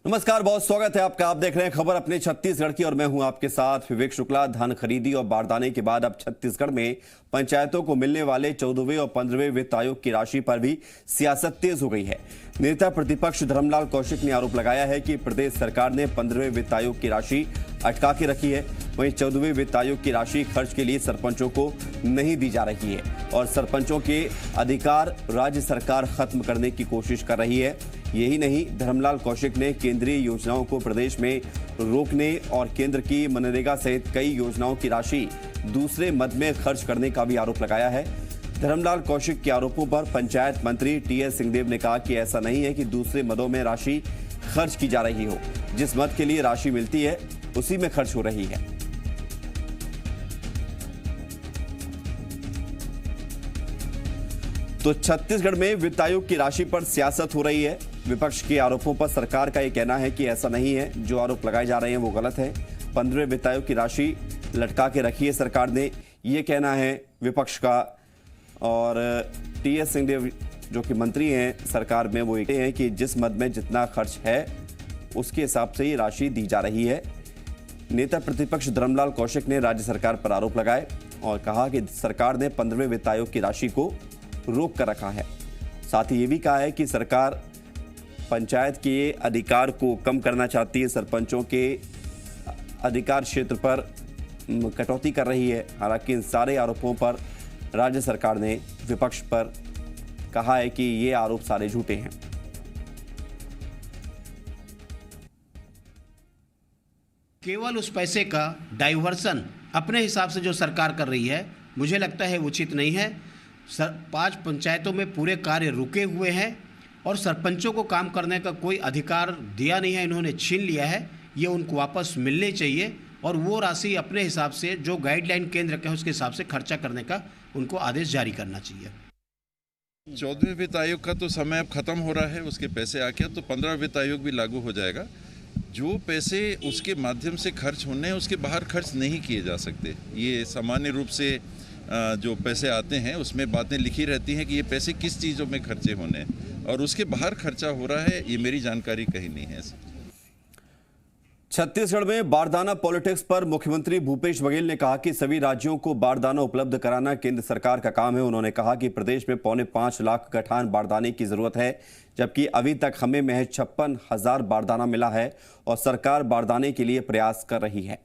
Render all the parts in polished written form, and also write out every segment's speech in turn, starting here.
नमस्कार, बहुत स्वागत है आपका। आप देख रहे हैं खबर अपने छत्तीसगढ़ की और मैं हूं आपके साथ विवेक शुक्ला। धान खरीदी और बारदाने के बाद अब छत्तीसगढ़ में पंचायतों को मिलने वाले 14वें और 15वें वित्त आयोग की राशि पर भी सियासत तेज हो गई है। नेता प्रतिपक्ष धर्मलाल कौशिक ने आरोप लगाया है कि प्रदेश सरकार ने 15वें वित्त आयोग की राशि अटका के रखी है। वहीं 14वें वित्त आयोग की राशि खर्च के लिए सरपंचों को नहीं दी जा रही है और सरपंचों के अधिकार राज्य सरकार खत्म करने की कोशिश कर रही है। यही नहीं, धर्मलाल कौशिक ने केंद्रीय योजनाओं को प्रदेश में रोकने और केंद्र की मनरेगा सहित कई योजनाओं की राशि दूसरे मद में खर्च करने का भी आरोप लगाया है। धर्मलाल कौशिक के आरोपों पर पंचायत मंत्री टीएस सिंहदेव ने कहा कि ऐसा नहीं है कि दूसरे मदों में राशि खर्च की जा रही हो। जिस मद के लिए राशि मिलती है उसी में खर्च हो रही है। तो छत्तीसगढ़ में वित्त आयोग की राशि पर सियासत हो रही है। विपक्ष के आरोपों पर सरकार का यह कहना है कि ऐसा नहीं है, जो आरोप लगाए जा रहे हैं वो गलत है। 15वें वित्त आयोग की राशि लटका के रखी है सरकार ने, ये कहना है विपक्ष का। और टीएस सिंहदेव जो कि मंत्री हैं सरकार में, वो ये हैं कि जिस मद में जितना खर्च है उसके हिसाब से ये राशि दी जा रही है। नेता प्रतिपक्ष धर्मलाल कौशिक ने राज्य सरकार पर आरोप लगाए और कहा कि सरकार ने 15वें वित्त आयोग की राशि को रोक कर रखा है। साथ ही ये भी कहा है कि सरकार पंचायत के अधिकार को कम करना चाहती है, सरपंचों के अधिकार क्षेत्र पर कटौती कर रही है। हालांकि इन सारे आरोपों पर राज्य सरकार ने विपक्ष पर कहा है कि ये आरोप सारे झूठे हैं। केवल उस पैसे का डाइवर्सन अपने हिसाब से जो सरकार कर रही है, मुझे लगता है उचित नहीं है। 5 पंचायतों में पूरे कार्य रुके हुए हैं और सरपंचों को काम करने का कोई अधिकार दिया नहीं है, इन्होंने छीन लिया है। ये उनको वापस मिलने चाहिए और वो राशि अपने हिसाब से जो गाइडलाइन केंद्र का है उसके हिसाब से खर्चा करने का उनको आदेश जारी करना चाहिए। 14वें वित्त आयोग का तो समय अब खत्म हो रहा है, उसके पैसे आ गया तो 15वां वित्त आयोग भी लागू हो जाएगा। जो पैसे उसके माध्यम से खर्च होने हैं उसके बाहर खर्च नहीं किए जा सकते। ये सामान्य रूप से जो पैसे आते हैं उसमें बातें लिखी रहती हैं कि ये पैसे किस चीज़ों में खर्चे होने हैं और उसके बाहर खर्चा हो रहा है, ये मेरी जानकारी कहीं नहीं है। छत्तीसगढ़ में बारदाना पॉलिटिक्स पर मुख्यमंत्री भूपेश बघेल ने कहा कि सभी राज्यों को बारदाना उपलब्ध कराना केंद्र सरकार का काम है। उन्होंने कहा कि प्रदेश में 5.25 लाख गठान बारदाने की जरूरत है, जबकि अभी तक हमें महज 56,000 बारदाना मिला है और सरकार बारदाने के लिए प्रयास कर रही है।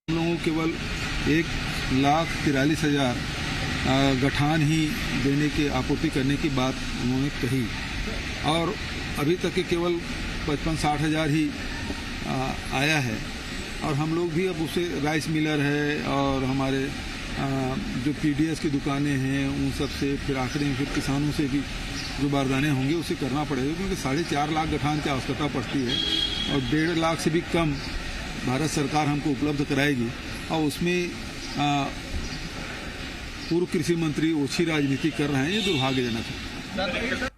हम लोगों को केवल 1,43,000 गठान ही देने की आपूर्ति करने की बात उन्होंने कही और अभी तक के केवल 55-60 हज़ार ही आया है। और हम लोग भी अब उसे राइस मिलर है और हमारे जो पीडीएस की दुकानें हैं उन सब से, फिर आखिरी में फिर किसानों से भी जो बारदाने होंगे उसे करना पड़ेगा, क्योंकि 4.5 लाख गठान की आवश्यकता पड़ती है और 1.5 लाख से भी कम भारत सरकार हमको उपलब्ध कराएगी। और उसमें पूर्व कृषि मंत्री ओछी राजनीति कर रहे हैं, ये दुर्भाग्यजनक है।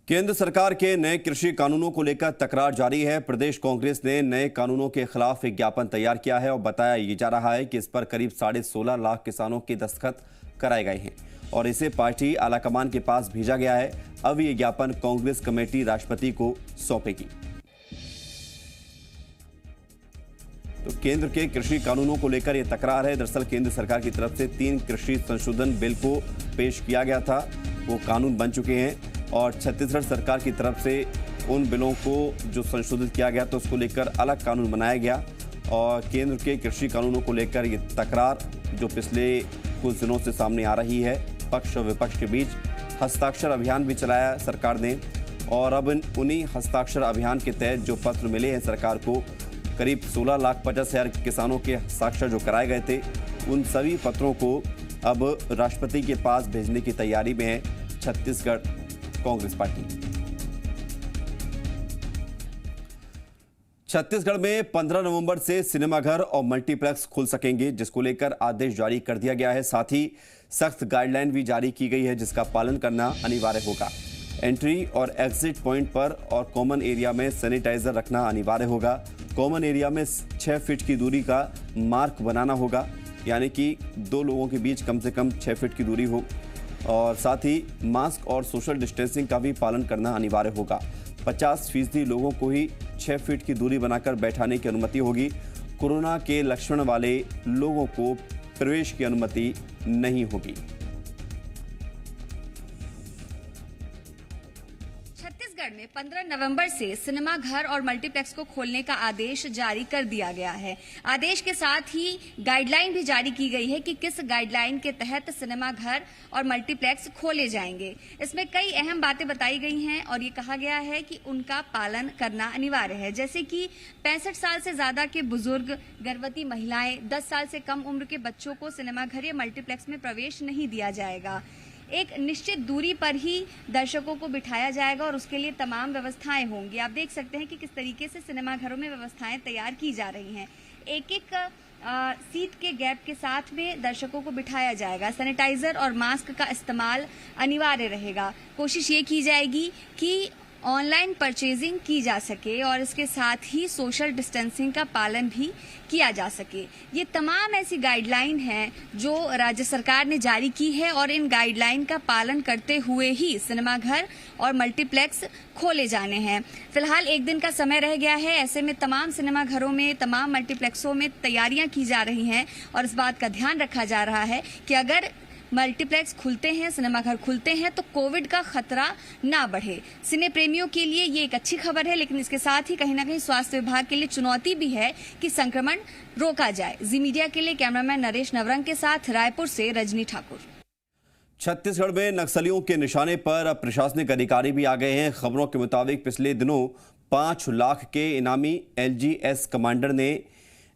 केंद्र सरकार के नए कृषि कानूनों को लेकर तकरार जारी है। प्रदेश कांग्रेस ने नए कानूनों के खिलाफ एक ज्ञापन तैयार किया है और बताया ये जा रहा है कि इस पर करीब 16.5 लाख किसानों के दस्तखत कराए गए हैं और इसे पार्टी आलाकमान के पास भेजा गया है। अब ये ज्ञापन कांग्रेस कमेटी राष्ट्रपति को सौंपेगी। तो केंद्र के कृषि कानूनों को लेकर यह तकरार है। दरअसल केंद्र सरकार की तरफ से 3 कृषि संशोधन बिल को पेश किया गया था, वो कानून बन चुके हैं और छत्तीसगढ़ सरकार की तरफ से उन बिलों को जो संशोधित किया गया तो उसको लेकर अलग कानून बनाया गया। और केंद्र के कृषि कानूनों को लेकर ये तकरार जो पिछले कुछ दिनों से सामने आ रही है, पक्ष और विपक्ष के बीच हस्ताक्षर अभियान भी चलाया सरकार ने और अब उन्हीं हस्ताक्षर अभियान के तहत जो पत्र मिले हैं सरकार को, करीब 16,50,000 किसानों के हस्ताक्षर जो कराए गए थे, उन सभी पत्रों को अब राष्ट्रपति के पास भेजने की तैयारी में है छत्तीसगढ़ कांग्रेस पार्टी। छत्तीसगढ़ में 15 नवंबर से सिनेमाघर और मल्टीप्लेक्स खुल सकेंगे, जिसको लेकर आदेश जारी कर दिया गया है। साथ ही सख्त गाइडलाइन भी जारी की गई है, जिसका पालन करना अनिवार्य होगा। एंट्री और एग्जिट पॉइंट पर और कॉमन एरिया में सैनिटाइजर रखना अनिवार्य होगा। कॉमन एरिया में 6 फीट की दूरी का मार्क बनाना होगा, यानी कि 2 लोगों के बीच कम से कम 6 फीट की दूरी हो। और साथ ही मास्क और सोशल डिस्टेंसिंग का भी पालन करना अनिवार्य होगा। 50% लोगों को ही 6 फीट की दूरी बनाकर बैठाने की अनुमति होगी। कोरोना के लक्षण वाले लोगों को प्रवेश की अनुमति नहीं होगी। छत्तीसगढ़ में 15 नवंबर से सिनेमा घर और मल्टीप्लेक्स को खोलने का आदेश जारी कर दिया गया है। आदेश के साथ ही गाइडलाइन भी जारी की गई है कि किस गाइडलाइन के तहत सिनेमा घर और मल्टीप्लेक्स खोले जाएंगे। इसमें कई अहम बातें बताई गई हैं और ये कहा गया है कि उनका पालन करना अनिवार्य है, जैसे कि 65 साल से ज्यादा के बुजुर्ग, गर्भवती महिलाएं, 10 साल से कम उम्र के बच्चों को सिनेमा घर या मल्टीप्लेक्स में प्रवेश नहीं दिया जाएगा। एक निश्चित दूरी पर ही दर्शकों को बिठाया जाएगा और उसके लिए तमाम व्यवस्थाएं होंगी। आप देख सकते हैं कि किस तरीके से सिनेमा घरों में व्यवस्थाएं तैयार की जा रही हैं। एक एक सीट के गैप के साथ में दर्शकों को बिठाया जाएगा। सैनिटाइजर और मास्क का इस्तेमाल अनिवार्य रहेगा। कोशिश ये की जाएगी कि ऑनलाइन परचेजिंग की जा सके और इसके साथ ही सोशल डिस्टेंसिंग का पालन भी किया जा सके। ये तमाम ऐसी गाइडलाइन हैं जो राज्य सरकार ने जारी की है और इन गाइडलाइन का पालन करते हुए ही सिनेमाघर और मल्टीप्लेक्स खोले जाने हैं। फिलहाल एक दिन का समय रह गया है, ऐसे में तमाम सिनेमाघरों में, तमाम मल्टीप्लेक्सों में तैयारियां की जा रही हैं और इस बात का ध्यान रखा जा रहा है कि अगर मल्टीप्लेक्स खुलते हैं, सिनेमाघर खुलते हैं तो कोविड का खतरा ना बढ़े। सिने प्रेमियों के लिए ये एक अच्छी खबर है, लेकिन इसके साथ ही कहीं ना कहीं स्वास्थ्य विभाग के लिए चुनौती भी है कि संक्रमण रोका जाए। जी मीडिया के लिए कैमरामैन नरेश नवरंग के साथ रायपुर से रजनी ठाकुर। छत्तीसगढ़ में नक्सलियों के निशाने पर अब प्रशासनिक अधिकारी भी आ गए हैं। खबरों के मुताबिक पिछले दिनों 5 लाख के इनामी LGS कमांडर ने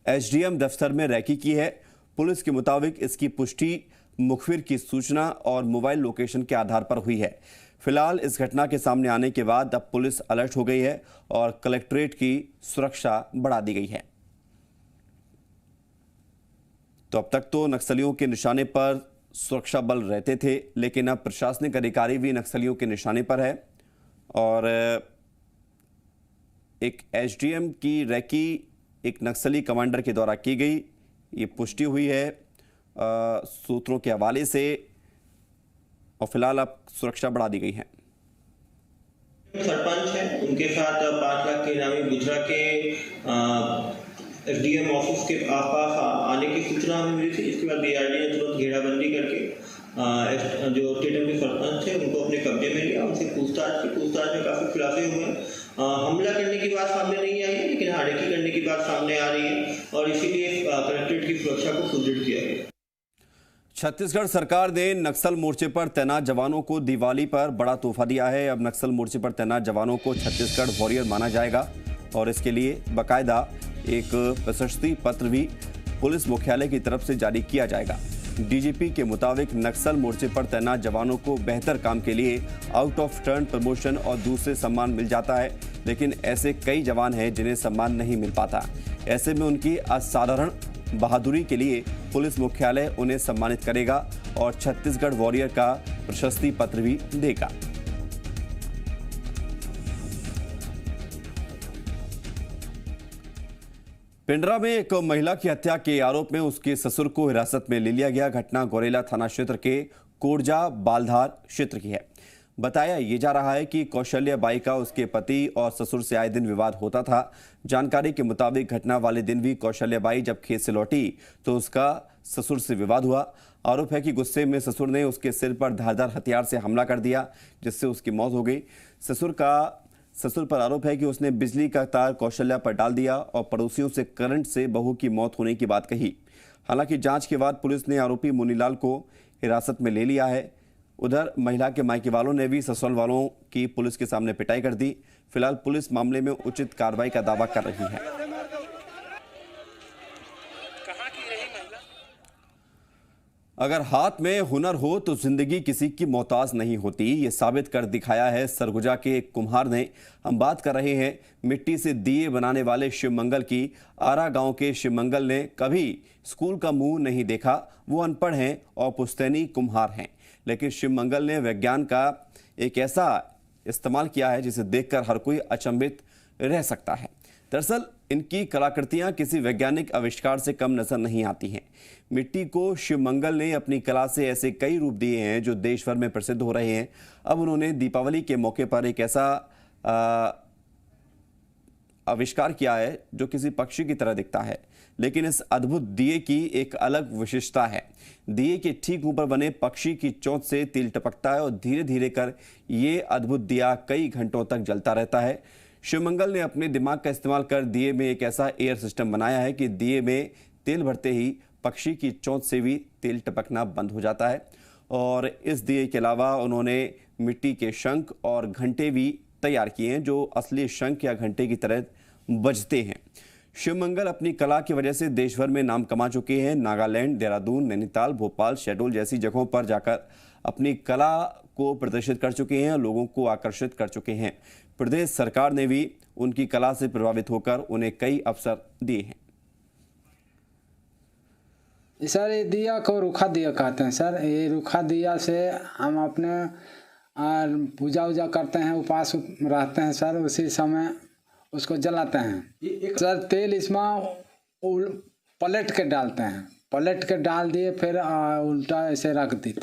SDM दफ्तर में रैकी की है। पुलिस के मुताबिक इसकी पुष्टि मुखबिर की सूचना और मोबाइल लोकेशन के आधार पर हुई है। फिलहाल इस घटना के सामने आने के बाद अब पुलिस अलर्ट हो गई है और कलेक्ट्रेट की सुरक्षा बढ़ा दी गई है। तो अब तक तो नक्सलियों के निशाने पर सुरक्षा बल रहते थे, लेकिन अब प्रशासनिक अधिकारी भी नक्सलियों के निशाने पर है और एक SDM की रैकी एक नक्सली कमांडर के द्वारा की गई, ये पुष्टि हुई है सूत्रों के हवाले से और फिलहाल अब सुरक्षा बढ़ा दी गई है। सरपंच है, उनके साथ 5 लाख के इनामी गुजरा के SDM ऑफिस के आसपास आने की सूचना हमें मिली थी। इसके बाद BRD ने तुरंत घेराबंदी करके जो टेटम के सरपंच थे उनको अपने कब्जे में लिया। उनसे पूछताछ में काफी खुलासे हुए हैं। हमला करने की बात सामने नहीं आई है, लेकिन हारेकी करने की बात सामने आ रही है और इसीलिए कलेक्ट्रेट की सुरक्षा को सुदृढ़ किया गया। छत्तीसगढ़ सरकार ने नक्सल मोर्चे पर तैनात जवानों को दिवाली पर बड़ा तोहफा दिया है। अब नक्सल मोर्चे पर तैनात जवानों को छत्तीसगढ़ वॉरियर माना जाएगा और इसके लिए बाकायदा एक प्रशस्ति पत्र भी पुलिस मुख्यालय की तरफ से जारी किया जाएगा। DGP के मुताबिक नक्सल मोर्चे पर तैनात जवानों को बेहतर काम के लिए आउट ऑफ टर्न प्रमोशन और दूसरे सम्मान मिल जाता है, लेकिन ऐसे कई जवान हैं जिन्हें सम्मान नहीं मिल पाता। ऐसे में उनकी असाधारण बहादुरी के लिए पुलिस मुख्यालय उन्हें सम्मानित करेगा और छत्तीसगढ़ वॉरियर का प्रशस्ति पत्र भी देगा। पिंडरा में एक महिला की हत्या के आरोप में उसके ससुर को हिरासत में ले लिया गया। घटना गौरेला थाना क्षेत्र के कोरजा बालधार क्षेत्र की है। बताया ये जा रहा है कि कौशल्या बाई का उसके पति और ससुर से आए दिन विवाद होता था। जानकारी के मुताबिक घटना वाले दिन भी कौशल्या बाई जब खेत से लौटी तो उसका ससुर से विवाद हुआ। आरोप है कि गुस्से में ससुर ने उसके सिर पर धारदार हथियार से हमला कर दिया, जिससे उसकी मौत हो गई। ससुर पर आरोप है कि उसने बिजली का तार कौशल्या पर डाल दिया और पड़ोसियों से करंट से बहू की मौत होने की बात कही। हालांकि जांच के बाद पुलिस ने आरोपी मुनीलाल को हिरासत में ले लिया है। उधर महिला के मायके वालों ने भी ससुराल वालों की पुलिस के सामने पिटाई कर दी। फिलहाल पुलिस मामले में उचित कार्रवाई का दावा कर रही है। अगर हाथ में हुनर हो तो जिंदगी किसी की मोहताज नहीं होती, ये साबित कर दिखाया है सरगुजा के एक कुम्हार ने। हम बात कर रहे हैं मिट्टी से दिए बनाने वाले शिवमंगल की। आरा गांव के शिवमंगल ने कभी स्कूल का मुंह नहीं देखा। वो अनपढ़ हैं और पुश्तैनी कुम्हार हैं, लेकिन शिवमंगल ने विज्ञान का एक ऐसा इस्तेमाल किया है जिसे देखकर हर कोई अचंभित रह सकता है। दरअसल इनकी कलाकृतियां किसी वैज्ञानिक आविष्कार से कम नजर नहीं आती हैं। मिट्टी को शिवमंगल ने अपनी कला से ऐसे कई रूप दिए हैं जो देश भर में प्रसिद्ध हो रहे हैं। अब उन्होंने दीपावली के मौके पर एक ऐसा आविष्कार किया है जो किसी पक्षी की तरह दिखता है, लेकिन इस अद्भुत दिए की एक अलग विशेषता है। दिए के ठीक ऊपर बने पक्षी की चोंच से तेल टपकता है और धीरे धीरे कर ये अद्भुत दिया कई घंटों तक जलता रहता है। शिवमंगल ने अपने दिमाग का इस्तेमाल कर दिए में एक ऐसा एयर सिस्टम बनाया है कि दिए में तेल भरते ही पक्षी की चोंच से भी तेल टपकना बंद हो जाता है। और इस दिए के अलावा उन्होंने मिट्टी के शंख और घंटे भी तैयार किए हैं जो असली शंख या घंटे की तरह बजते हैं। शिवमंगल अपनी कला की वजह से देश भर में नाम कमा चुके हैं। नागालैंड, देहरादून, नैनीताल, भोपाल, शहडोल जैसी जगहों पर जाकर अपनी कला को प्रदर्शित कर चुके हैं और लोगों को आकर्षित कर चुके हैं। प्रदेश सरकार ने भी उनकी कला से प्रभावित होकर उन्हें कई अवसर दिए हैं। सर ये दिया को रूखा दिया कहते हैं सर। ये रूखा दिया से हम अपने पूजा वूजा करते हैं, उपवास रहते हैं सर, उसी समय उसको जलाते हैं सर। तेल इसमें पलट के डालते हैं, पलट के डाल दिए फिर उल्टा ऐसे रख देते।